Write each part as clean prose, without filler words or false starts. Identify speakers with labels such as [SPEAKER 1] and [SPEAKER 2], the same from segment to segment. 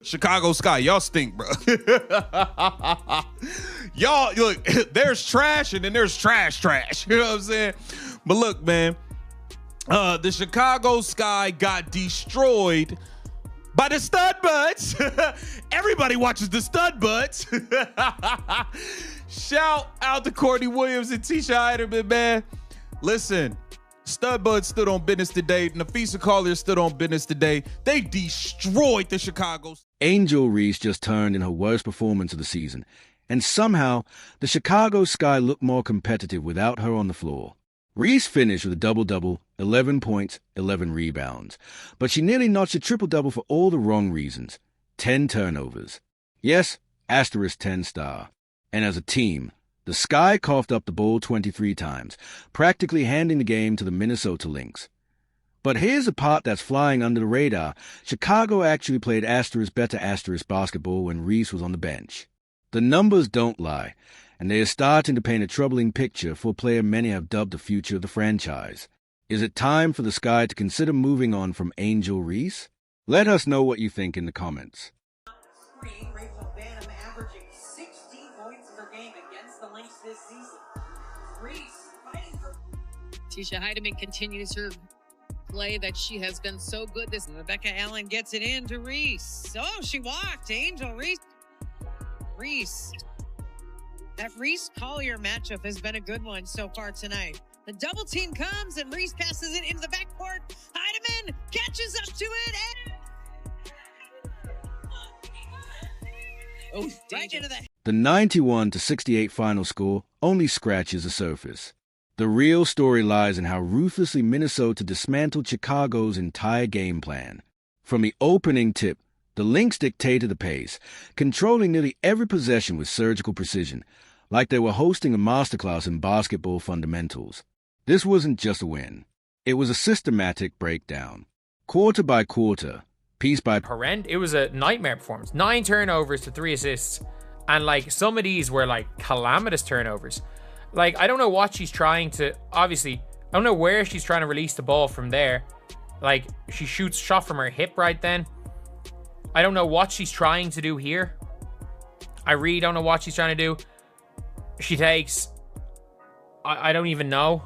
[SPEAKER 1] Chicago Sky, y'all stink, bro. Y'all, look, there's trash and then there's trash. You know what I'm saying? But look, man, the Chicago Sky got destroyed by the stud buds. Everybody watches the stud buds. Shout out to Courtney Williams and Tisha Heiderman, man. Listen, stud buds stood on business today. Napheesa Collier stood on business today. They destroyed the Chicago.
[SPEAKER 2] Angel Reese just turned in her worst performance of the season, and somehow the Chicago Sky looked more competitive without her on the floor. Reese finished with a double-double, 11 points, 11 rebounds, but she nearly notched a triple-double for all the wrong reasons. 10 turnovers. Yes, asterisk 10 star. And as a team, the Sky coughed up the ball 23 times, practically handing the game to the Minnesota Lynx. But here's the part that's flying under the radar. Chicago actually played better basketball when Reese was on the bench. The numbers don't lie, and they are starting to paint a troubling picture for a player many have dubbed the future of the franchise. Is it time for the Sky to consider moving on from Angel Reese? Let us know what you think in the comments.
[SPEAKER 3] Averaging 16 points per game against the Lynx this season. Reese fighting for...
[SPEAKER 4] Tisha Heiderman continues her play that she has been so good this.
[SPEAKER 3] Rebecca Allen gets it in to Reese. Oh, she walked. Angel Reese. That Reese Collier matchup has been a good one so far tonight. The double team comes and Reese passes it into the backcourt. Heiderman catches up to it and... Oh, right into the...
[SPEAKER 2] The 91-68 final score only scratches the surface. The real story lies in how ruthlessly Minnesota dismantled Chicago's entire game plan. From the opening tip, the Lynx dictated the pace, controlling nearly every possession with surgical precision, like they were hosting a masterclass in basketball fundamentals. This wasn't just a win. It was a systematic breakdown. Quarter by quarter, piece by...
[SPEAKER 5] Horrendous. It was a nightmare performance. 9 turnovers to 3 assists. And, like, some of these were, like, calamitous turnovers. Like, I don't know what she's trying to... Obviously, I don't know where she's trying to release the ball from there. Like, she shoots shot from her hip right then. I don't know what she's trying to do here. I really don't know what she's trying to do. She takes... I don't even know.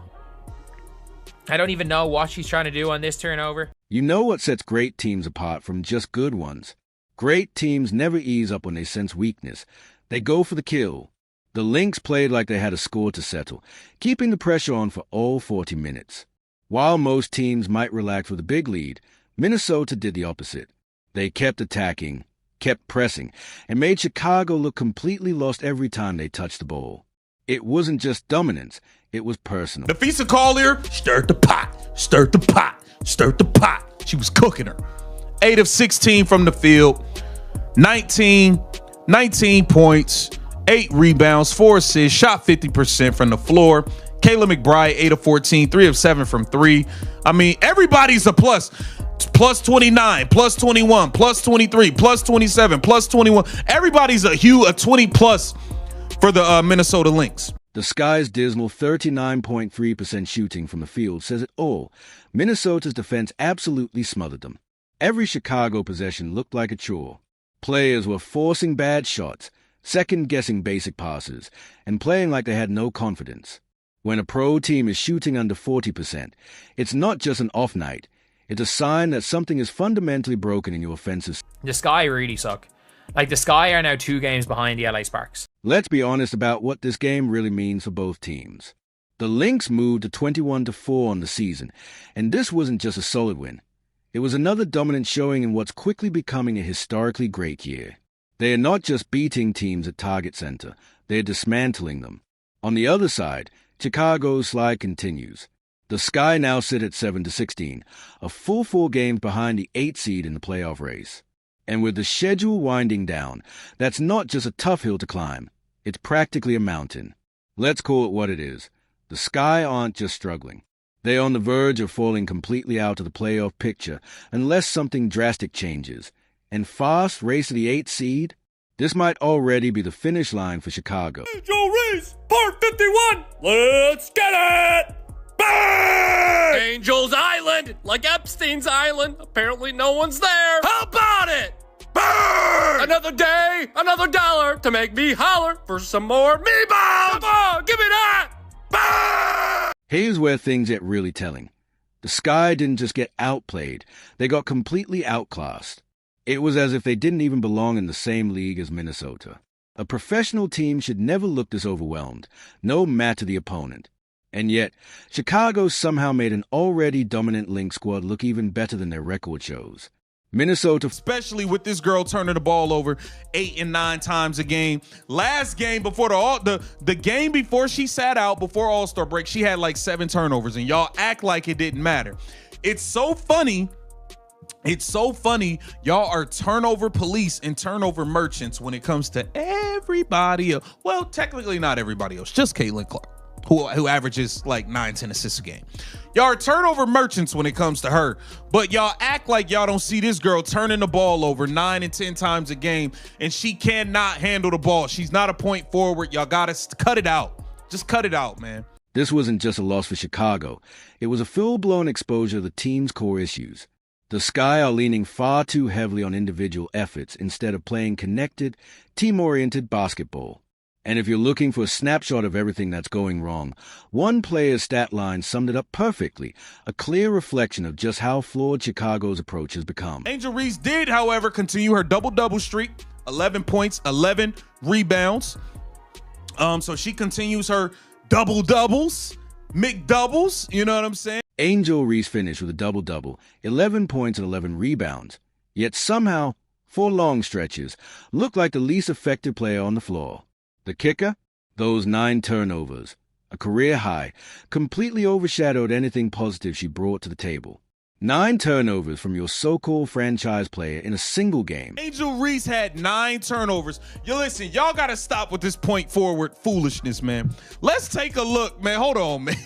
[SPEAKER 5] I don't even know what she's trying to do on this turnover.
[SPEAKER 2] You know what sets great teams apart from just good ones? Great teams never ease up when they sense weakness. They go for the kill. The Lynx played like they had a score to settle, keeping the pressure on for all 40 minutes. While most teams might relax with a big lead, Minnesota did the opposite. They kept attacking, kept pressing, and made Chicago look completely lost every time they touched the ball. It wasn't just dominance, it was personal.
[SPEAKER 1] Napheesa Collier stirred the pot. She was cooking her. 8 of 16 from the field, 19 points, 8 rebounds, 4 assists, shot 50% from the floor. Kayla McBride, 8 of 14, 3 of 7 from 3. I mean, everybody's a plus. Plus 29, plus 21, plus 23, plus 27, plus 21. Everybody's a 20 plus for the Minnesota Lynx.
[SPEAKER 2] The Sky's dismal 39.3% shooting from the field says it all. Minnesota's defense absolutely smothered them. Every Chicago possession looked like a chore. Players were forcing bad shots, second-guessing basic passes, and playing like they had no confidence. When a pro team is shooting under 40%, it's not just an off night. It's a sign that something is fundamentally broken in your offensive.
[SPEAKER 5] The Sky really suck. Like, the Sky are now 2 games behind the LA Sparks.
[SPEAKER 2] Let's be honest about what this game really means for both teams. The Lynx moved to 21-4 on the season, and this wasn't just a solid win. It was another dominant showing in what's quickly becoming a historically great year. They are not just beating teams at Target Center, they are dismantling them. On the other side, Chicago's slide continues. The Sky now sit at 7-16, a full 4 games behind the 8th seed in the playoff race. And with the schedule winding down, that's not just a tough hill to climb. It's practically a mountain. Let's call it what it is. The Sky aren't just struggling. They're on the verge of falling completely out of the playoff picture unless something drastic changes. And fast race to the 8th seed? This might already be the finish line for Chicago.
[SPEAKER 6] Angel Reese, part 51. Let's get it! Bang!
[SPEAKER 7] Angel's Island, like Epstein's Island. Apparently no one's there.
[SPEAKER 6] How about it? Bang! Another day, another dollar to make me holler for some more rebounds. Come on, give me that. Bang!
[SPEAKER 2] Here's where things get really telling. The Sky didn't just get outplayed, they got completely outclassed. It was as if they didn't even belong in the same league as Minnesota. A professional team should never look this overwhelmed, no matter the opponent. And yet, Chicago somehow made an already dominant Lynx squad look even better than their record shows. Minnesota,
[SPEAKER 1] especially with this girl turning the ball over 8 and 9 times a game. Last game before the game before she sat out before All-Star break, she had like 7 turnovers, and y'all act like it didn't matter. It's so funny. It's so funny. Y'all are turnover police and turnover merchants when it comes to everybody else. Well, technically not everybody else, just Caitlin Clark, who averages like 9-10 assists a game. Y'all are turnover merchants when it comes to her, but y'all act like y'all don't see this girl turning the ball over 9 and 10 times a game, and she cannot handle the ball. She's not a point forward. Y'all gotta cut it out. Just cut it out, man.
[SPEAKER 2] this wasn't just a loss for Chicago. It was a full-blown exposure of the team's core issues. The Sky are leaning far too heavily on individual efforts instead of playing connected, team-oriented basketball. And if you're looking for a snapshot of everything that's going wrong, one player's stat line summed it up perfectly, a clear reflection of just how flawed Chicago's approach has become.
[SPEAKER 1] Angel Reese did, however, continue her double-double streak, 11 points, 11 rebounds. So she continues her double-doubles, McDoubles, you know what I'm saying?
[SPEAKER 2] Angel Reese finished with a double-double, 11 points and 11 rebounds, yet somehow, for long stretches, looked like the least effective player on the floor. The kicker? Those 9 turnovers, a career high, completely overshadowed anything positive she brought to the table. 9 turnovers from your so-called franchise player in a single game.
[SPEAKER 1] Angel Reese had 9 turnovers. Yo, listen, y'all got to stop with this point forward foolishness, man. Let's take a look, man. Hold on, man.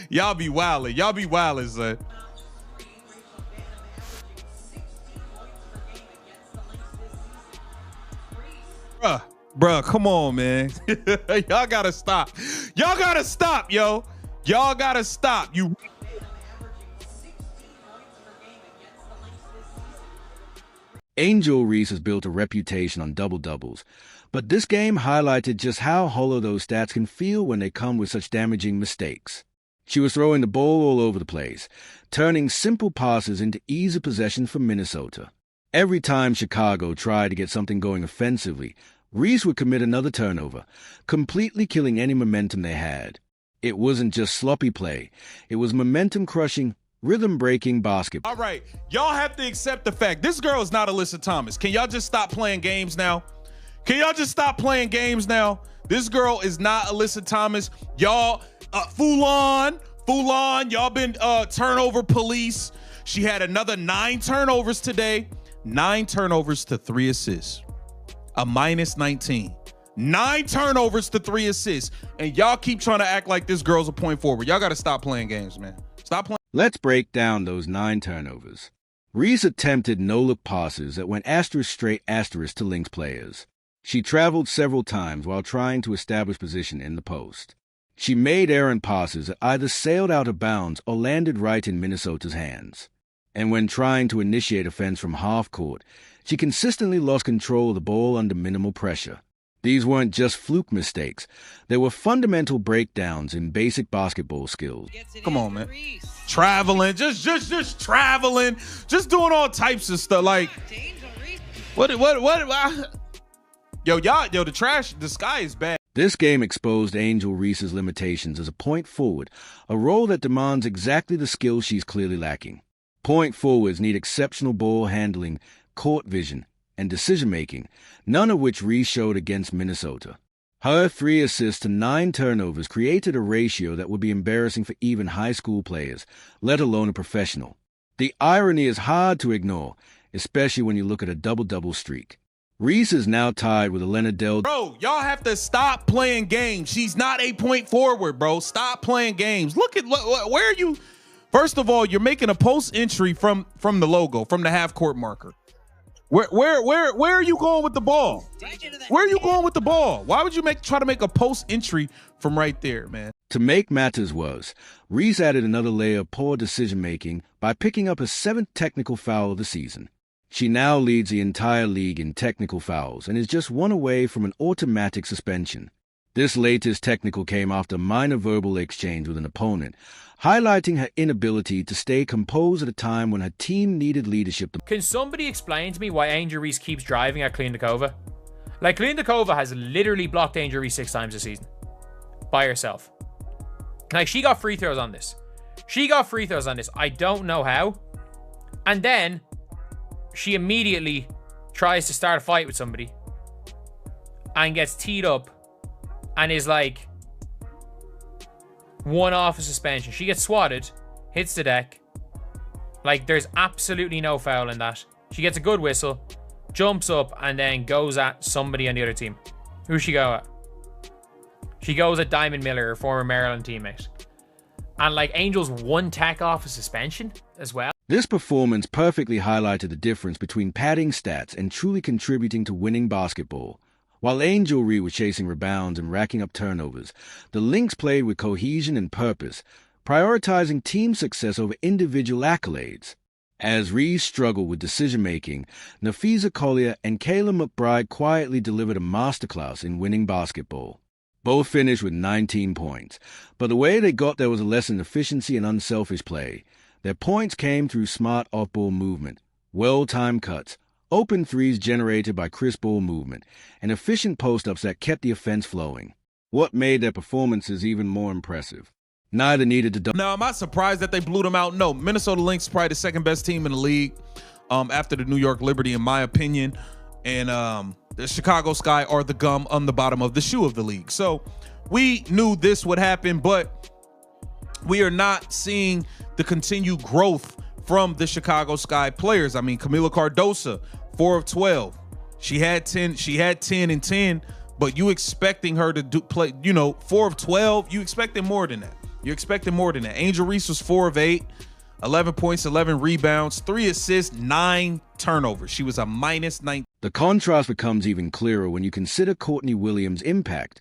[SPEAKER 1] Y'all be wildin'. Y'all be wildin', son. Bruh, come on, man. Y'all gotta stop. Y'all gotta stop, yo. Y'all gotta stop.
[SPEAKER 2] Angel Reese has built a reputation on double-doubles, but this game highlighted just how hollow those stats can feel when they come with such damaging mistakes. She was throwing the ball all over the place, turning simple passes into easy possession for Minnesota. Every time Chicago tried to get something going offensively, Reese would commit another turnover, completely killing any momentum they had. It wasn't just sloppy play. It was momentum-crushing, rhythm-breaking basketball.
[SPEAKER 1] All right, y'all have to accept the fact this girl is not Alyssa Thomas. Can y'all just stop playing games now? Can y'all just stop playing games now? This girl is not Alyssa Thomas. Y'all, fool on. Y'all been turnover police. She had another 9 turnovers today. 9 turnovers to 3 assists. A minus 19. 9 turnovers to 3 assists. And y'all keep trying to act like this girl's a point forward. Y'all got to stop playing games, man. Stop playing.
[SPEAKER 2] Let's break down those 9 turnovers. Reese attempted no-look passes that went straight to Lynx players. She traveled several times while trying to establish position in the post. She made errant passes that either sailed out of bounds or landed right in Minnesota's hands. And when trying to initiate offense from half court, she consistently lost control of the ball under minimal pressure. These weren't just fluke mistakes. They were fundamental breakdowns in basic basketball skills.
[SPEAKER 1] Come on, man. Traveling, just traveling, just doing all types of stuff. Like, what? Yo, the Sky is bad.
[SPEAKER 2] This game exposed Angel Reese's limitations as a point forward, a role that demands exactly the skills she's clearly lacking. Point forwards need exceptional ball handling, court vision, and decision-making, none of which Reese showed against Minnesota. Her 3 assists to 9 turnovers created a ratio that would be embarrassing for even high school players, let alone a professional. The irony is hard to ignore, especially when you look at a double-double streak. Reese is now tied with Elena Del.
[SPEAKER 1] Bro, y'all have to stop playing games. She's not a point forward, bro. Stop playing games. Look at where are you? First of all, you're making a post entry from the logo, from the half court marker. Where are you going with the ball? Where are you going with the ball? Why would you try to make a post entry from right there, man?
[SPEAKER 2] To make matters worse, Reese added another layer of poor decision-making by picking up a 7th technical foul of the season. She now leads the entire league in technical fouls and is just one away from an automatic suspension. This latest technical came after a minor verbal exchange with an opponent, highlighting her inability to stay composed at a time when her team needed leadership.
[SPEAKER 5] Can somebody explain to me why Angel Reese keeps driving at Klindakova? Like, Klindakova has literally blocked Angel Reese 6 times this season. By herself. Like, she got free throws on this. I don't know how. And then she immediately tries to start a fight with somebody and gets teed up and is like one off a suspension. She gets swatted, hits the deck. Like, there's absolutely no foul in that. She gets a good whistle, jumps up, and then goes at somebody on the other team. Who's she go at? She goes at Diamond Miller, her former Maryland teammate. And like, Angel's one tech off a suspension as well.
[SPEAKER 2] This performance perfectly highlighted the difference between padding stats and truly contributing to winning basketball. While Angel Reese was chasing rebounds and racking up turnovers, the Lynx played with cohesion and purpose, prioritizing team success over individual accolades. As Reese struggled with decision-making, Napheesa Collier and Kayla McBride quietly delivered a masterclass in winning basketball. Both finished with 19 points, but the way they got there was a lesson in efficiency and unselfish play. Their points came through smart off-ball movement, well-timed cuts, open threes generated by crisp ball movement, and efficient post-ups that kept the offense flowing. What made their performances even more impressive? Neither needed to...
[SPEAKER 1] Now, am I surprised that they blew them out? No. Minnesota Lynx is probably the second best team in the league after the New York Liberty, in my opinion. And the Chicago Sky are the gum on the bottom of the shoe of the league. So we knew this would happen, but we are not seeing the continued growth from the Chicago Sky players. I mean, Camila Cardosa, 4 of 12. She had 10 and 10, but you expecting her to play, 4 of 12, you expecting more than that. Angel Reese was 4 of 8, 11 points, 11 rebounds, 3 assists, 9 turnovers. She was a minus 9.
[SPEAKER 2] The contrast becomes even clearer when you consider Courtney Williams' impact.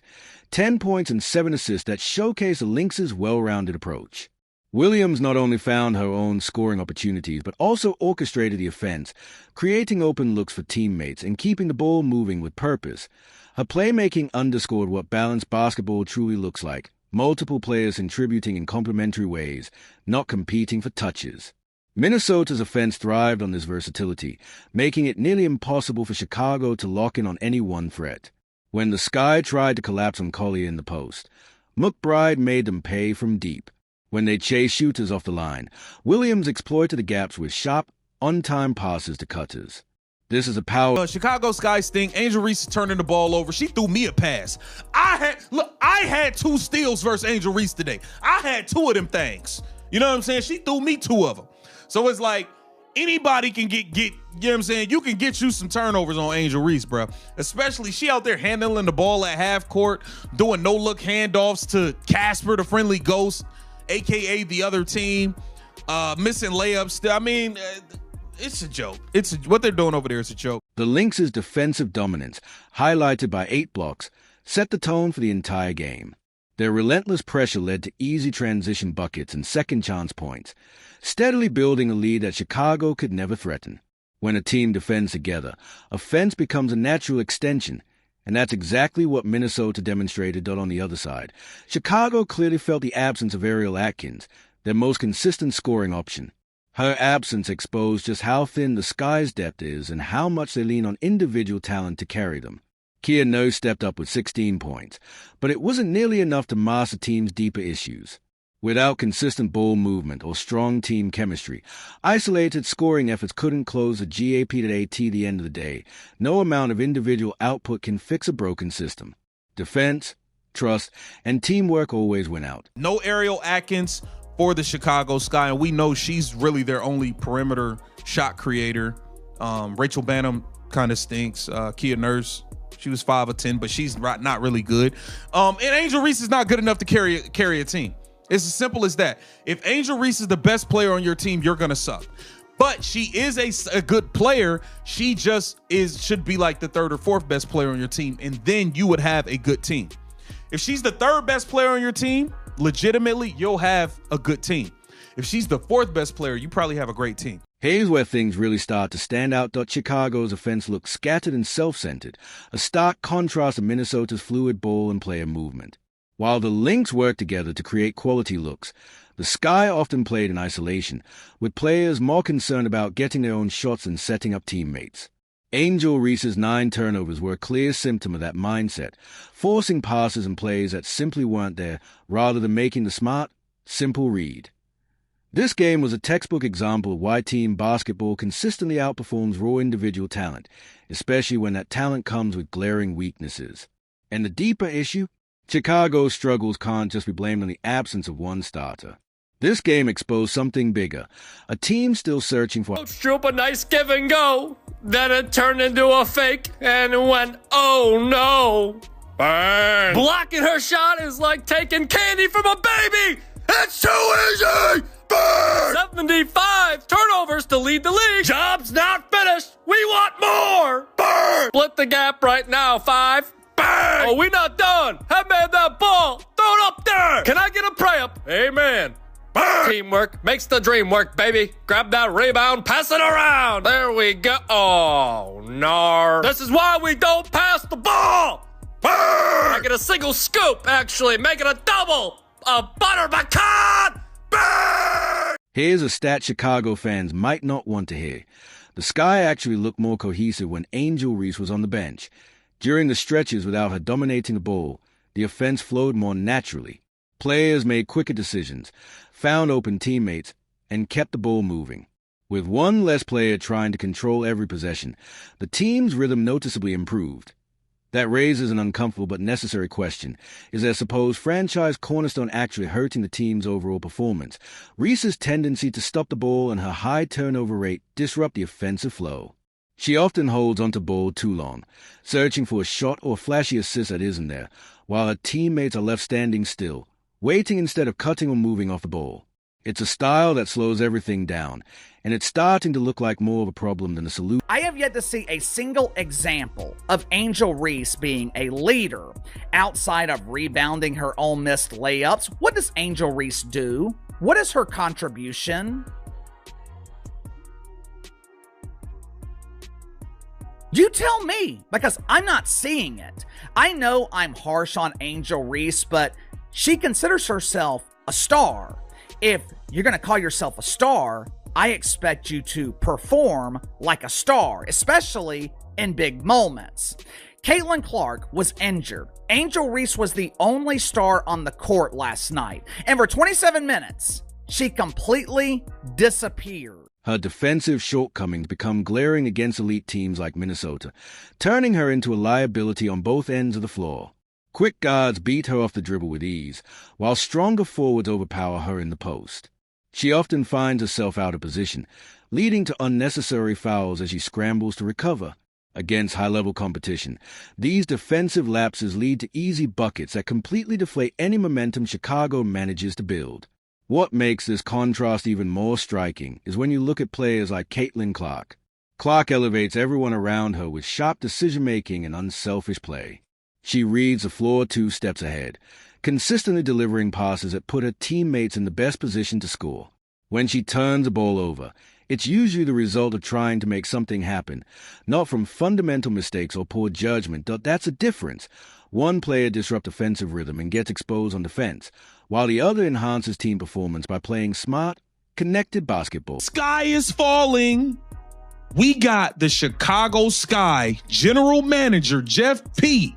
[SPEAKER 2] 10 points and 7 assists that showcase the Lynx's well-rounded approach. Williams not only found her own scoring opportunities, but also orchestrated the offense, creating open looks for teammates and keeping the ball moving with purpose. Her playmaking underscored what balanced basketball truly looks like. Multiple players contributing in complementary ways, not competing for touches. Minnesota's offense thrived on this versatility, making it nearly impossible for Chicago to lock in on any one threat. When the Sky tried to collapse on Collier in the post, McBride made them pay from deep. When they chased shooters off the line, Williams exploited the gaps with sharp, on-time passes to cutters. This is a power...
[SPEAKER 1] Chicago Sky stink. Angel Reese is turning the ball over. She threw me a pass. I had 2 steals versus Angel Reese today. I had 2 of them things. You know what I'm saying? She threw me 2 of them. So it's like anybody can get, you know what I'm saying? You can get you some turnovers on Angel Reese, bro. Especially she out there handling the ball at half court, doing no-look handoffs to Casper, the friendly ghost, a.k.a. the other team, missing layups. I mean... it's a joke. What they're doing over there is a joke.
[SPEAKER 2] The Lynx's defensive dominance, highlighted by 8 blocks, set the tone for the entire game. Their relentless pressure led to easy transition buckets and second-chance points, steadily building a lead that Chicago could never threaten. When a team defends together, offense becomes a natural extension, and that's exactly what Minnesota demonstrated on the other side. Chicago clearly felt the absence of Ariel Atkins, their most consistent scoring option. Her absence exposed just how thin the Sky's depth is and how much they lean on individual talent to carry them. Kia No stepped up with 16 points, but it wasn't nearly enough to mask the team's deeper issues. Without consistent ball movement or strong team chemistry, isolated scoring efforts couldn't close the GAP to AT the end of the day. No amount of individual output can fix a broken system. Defense, trust, and teamwork always win out.
[SPEAKER 1] No Ariel Atkins for the Chicago Sky, and we know she's really their only perimeter shot creator. Rachel Banham kind of stinks. Kia Nurse, she was 5 of 10, but she's not really good. And Angel Reese is not good enough to carry a team. It's as simple as that. If Angel Reese is the best player on your team, you're gonna suck. But she is a good player. She just should be like the 3rd or 4th best player on your team, and then you would have a good team. If she's the 3rd best player on your team, legitimately, you'll have a good team. If she's the 4th best player, you probably have a great team.
[SPEAKER 2] Here's where things really start to stand out. Chicago's offense looks scattered and self-centered, a stark contrast to Minnesota's fluid ball and player movement. While the Lynx work together to create quality looks, the Sky often played in isolation, with players more concerned about getting their own shots and setting up teammates. Angel Reese's 9 turnovers were a clear symptom of that mindset, forcing passes and plays that simply weren't there, rather than making the smart, simple read. This game was a textbook example of why team basketball consistently outperforms raw individual talent, especially when that talent comes with glaring weaknesses. And the deeper issue? Chicago's struggles can't just be blamed on the absence of one starter. This game exposed something bigger, a team still searching for...
[SPEAKER 6] Coach Troop a nice give and go. Then it turned into a fake and it went, oh no. Burn. Blocking her shot is like taking candy from a baby. It's too easy. Burn. 75 turnovers to lead the league. Job's not finished. We want more. Burn. Split the gap right now, 5. Bang! Oh, we not done. Have made that ball. Throw it up there. Can I get a pray up? Amen. Bang! Teamwork makes the dream work, baby. Grab that rebound, pass it around. There we go. Oh, no. This is why we don't pass the ball. Bang! I get a single scoop, actually. Make it a double. A butter pecan. Bang!
[SPEAKER 2] Here's a stat Chicago fans might not want to hear. The Sky actually looked more cohesive when Angel Reese was on the bench. During the stretches without her dominating the ball, the offense flowed more naturally. Players made quicker decisions, found open teammates, and kept the ball moving. With one less player trying to control every possession, the team's rhythm noticeably improved. That raises an uncomfortable but necessary question. Is their supposed franchise cornerstone actually hurting the team's overall performance? Reese's tendency to stop the ball and her high turnover rate disrupt the offensive flow. She often holds onto ball too long, searching for a shot or flashy assist that isn't there, while her teammates are left standing still, waiting instead of cutting or moving off the ball. It's a style that slows everything down, and it's starting to look like more of a problem than a solution.
[SPEAKER 7] I have yet to see a single example of Angel Reese being a leader. Outside of rebounding her own missed layups, what does Angel Reese do? What is her contribution? You tell me, because I'm not seeing it. I know I'm harsh on Angel Reese, but she considers herself a star. If you're going to call yourself a star, I expect you to perform like a star, especially in big moments. Caitlin Clark was injured. Angel Reese was the only star on the court last night, and for 27 minutes, she completely disappeared.
[SPEAKER 2] Her defensive shortcomings become glaring against elite teams like Minnesota, turning her into a liability on both ends of the floor. Quick guards beat her off the dribble with ease, while stronger forwards overpower her in the post. She often finds herself out of position, leading to unnecessary fouls as she scrambles to recover. Against high-level competition, these defensive lapses lead to easy buckets that completely deflate any momentum Chicago manages to build. What makes this contrast even more striking is when you look at players like Caitlin Clark. Clark elevates everyone around her with sharp decision-making and unselfish play. She reads the floor 2 steps ahead, consistently delivering passes that put her teammates in the best position to score. When she turns the ball over, it's usually the result of trying to make something happen, not from fundamental mistakes or poor judgment. That's a difference. One player disrupts offensive rhythm and gets exposed on defense, while the other enhances team performance by playing smart, connected basketball.
[SPEAKER 1] Sky is falling. We got the Chicago Sky general manager, Jeff Pete,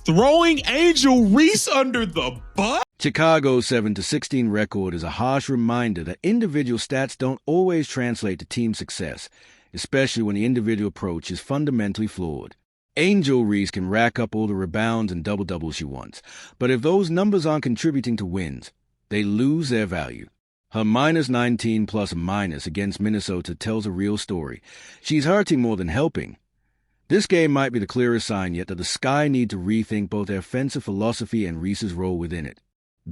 [SPEAKER 1] throwing Angel Reese under the bus.
[SPEAKER 2] Chicago's 7-16 record is a harsh reminder that individual stats don't always translate to team success, especially when the individual approach is fundamentally flawed. Angel Reese can rack up all the rebounds and double-doubles she wants, but if those numbers aren't contributing to wins, they lose their value. Her -19 plus a minus against Minnesota tells a real story. She's hurting more than helping. This game might be the clearest sign yet that the Sky need to rethink both their offensive philosophy and Reese's role within it.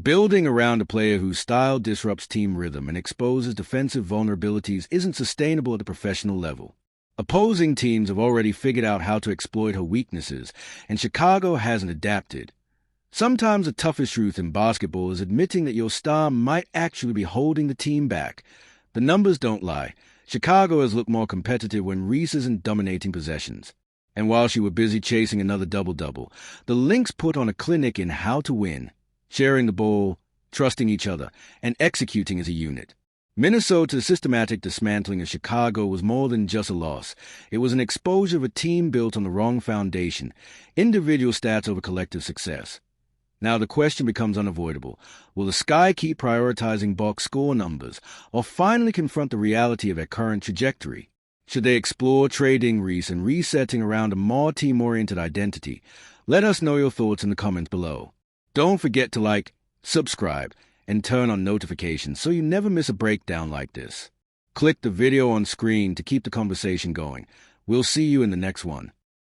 [SPEAKER 2] Building around a player whose style disrupts team rhythm and exposes defensive vulnerabilities isn't sustainable at the professional level. Opposing teams have already figured out how to exploit her weaknesses, and Chicago hasn't adapted. Sometimes the toughest truth in basketball is admitting that your star might actually be holding the team back. The numbers don't lie. Chicago has looked more competitive when Reese isn't dominating possessions. And while she were busy chasing another double-double, the Lynx put on a clinic in how to win, sharing the ball, trusting each other, and executing as a unit. Minnesota's systematic dismantling of Chicago was more than just a loss. It was an exposure of a team built on the wrong foundation, individual stats over collective success. Now the question becomes unavoidable. Will the Sky keep prioritizing box score numbers, or finally confront the reality of their current trajectory? Should they explore trading Reese and resetting around a more team-oriented identity? Let us know your thoughts in the comments below. Don't forget to like, subscribe, and turn on notifications so you never miss a breakdown like this. Click the video on screen to keep the conversation going. We'll see you in the next one.